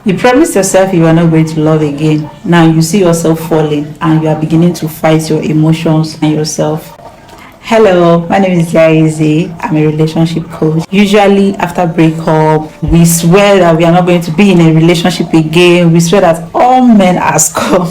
You promised yourself you are not going to love again. Now you see yourself falling and you are beginning to fight your emotions and yourself. Hello, my name is Jaize. I'm a relationship coach. Usually, after breakup, we swear that we are not going to be in a relationship again. We swear that all men are scum.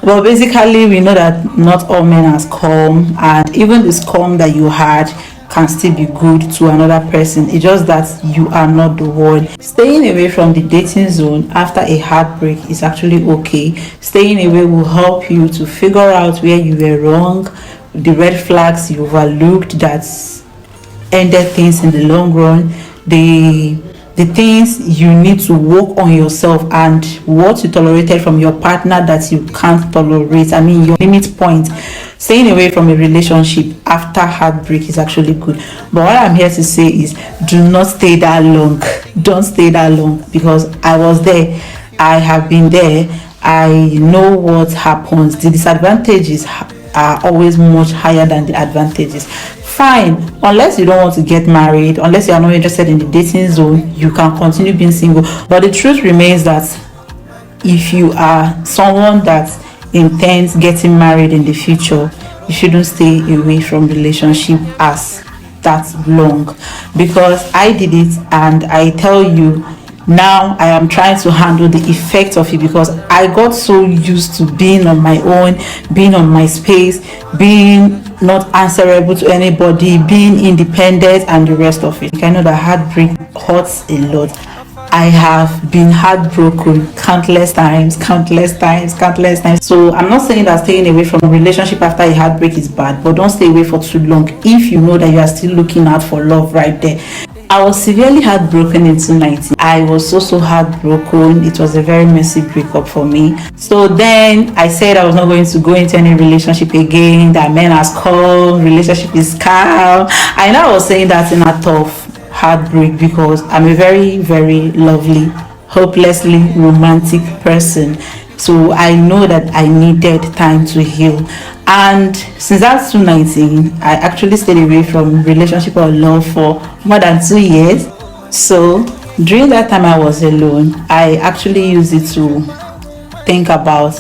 But basically, we know that not all men are scum, and even the scum that you had can still be good to another person. It's just that you are not the one. Staying away from the dating zone after a heartbreak is actually okay. Staying away will help you to figure out where you were wrong, the red flags you overlooked that ended things in the long run, the things you need to work on yourself, and what you tolerated from your partner that you can't tolerate. I mean, your limit point. Staying away from a relationship after heartbreak is actually good. But what I'm here to say is, do not stay that long. Don't stay that long, because I was there. I have been there. I know what happens. The disadvantages are always much higher than the advantages. Fine, unless you don't want to get married, unless you are not interested in the dating zone, you can continue being single. But the truth remains that if you are someone that intends getting married in the future, you shouldn't stay away from relationship as that long, because I did it, and I tell you, now I am trying to handle the effect of it, because I got so used to being on my own, being on my space, being not answerable to anybody, being independent, and the rest of it. I know that heartbreak hurts a lot. I have been heartbroken countless times. So I'm not saying that staying away from a relationship after a heartbreak is bad, but don't stay away for too long if you know that you are still looking out for love right there. I was severely heartbroken in 2019. I was so heartbroken. It was a very messy breakup for me. So then I said I was not going to go into any relationship again, that men are scum, relationship is scam. I know I was saying that in a tough heartbreak, because I'm a very, very lovely, hopelessly romantic person. So I know that I needed time to heal. And since that's 2019, I actually stayed away from relationship or love for more than 2 years. So during that time I was alone, I actually used it to think about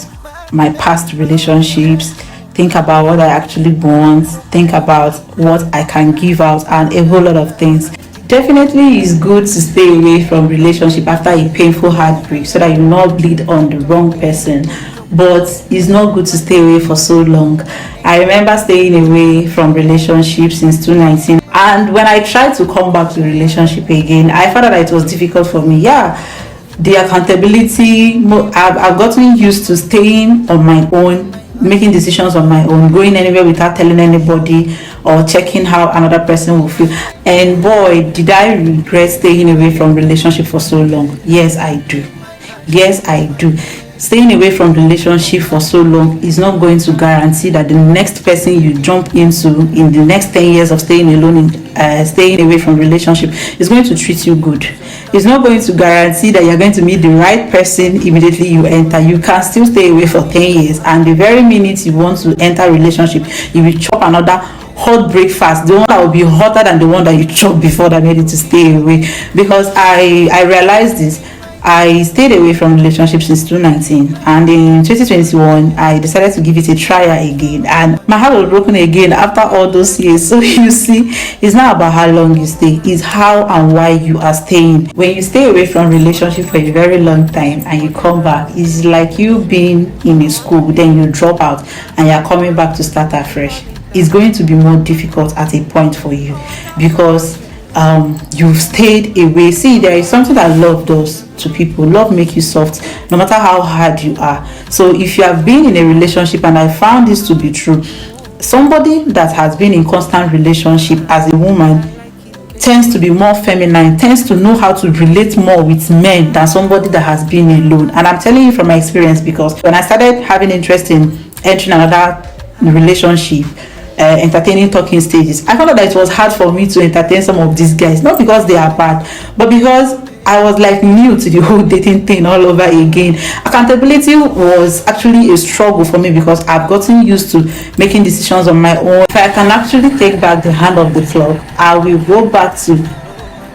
my past relationships, think about what I actually want, think about what I can give out, and a whole lot of things. Definitely it's good to stay away from relationship after a painful heartbreak, so that you not bleed on the wrong person. But it's not good to stay away for so long. I remember staying away from relationships since 2019, and when I tried to come back to the relationship again, I found out that it was difficult for me. The accountability, I've gotten used to staying on my own, making decisions on my own, going anywhere without telling anybody or checking how another person will feel. And boy, did I regret staying away from relationship for so long. Yes, I do. Staying away from relationship for so long is not going to guarantee that the next person you jump into in the next 10 years of staying alone, staying away from relationship, is going to treat you good. It's not going to guarantee that you're going to meet the right person immediately you enter. You can still stay away for 10 years, and the very minute you want to enter a relationship, you will chop another hot breakfast, the one that will be hotter than the one that you chopped before, that made it to stay away. Because I realized this. I stayed away from relationships since 2019, and in 2021 I decided to give it a try again, and my heart was broken again after all those years. So you see, it's not about how long you stay, it's how and why you are staying. When you stay away from relationship for a very long time and you come back, it's like you being in a school, then you drop out and you're coming back to start afresh. It's going to be more difficult at a point for you, because you've stayed away. See, there is something that love does to people. Love makes you soft no matter how hard you are. So if you have been in a relationship, and I found this to be true, somebody that has been in constant relationship as a woman tends to be more feminine, tends to know how to relate more with men than somebody that has been alone. And I'm telling you from my experience, because when I started having interest in entering another relationship, entertaining talking stages, I found out that it was hard for me to entertain some of these guys, not because they are bad, but because I was like new to the whole dating thing all over again. Accountability was actually a struggle for me, because I've gotten used to making decisions on my own. If I can actually take back the hand of the clock, I will go back to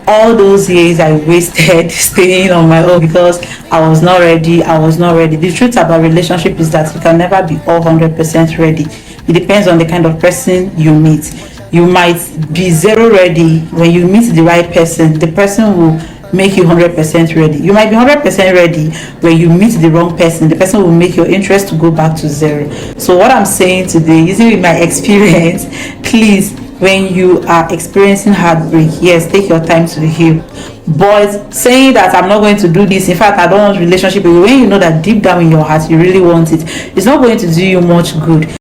All those years I wasted staying on my own because I was not ready. The truth about relationship is that you can never be all 100% ready. It depends on the kind of person you meet. You might be zero ready. When you meet the right person, the person will make you 100% ready. You might be 100% ready. When you meet the wrong person, the person will make your interest to go back to zero. So what I'm saying today, using with my experience, please, when you are experiencing heartbreak, yes, take your time to heal. But saying that I'm not going to do this, in fact I don't want relationship, when you know that deep down in your heart you really want it, it's not going to do you much good.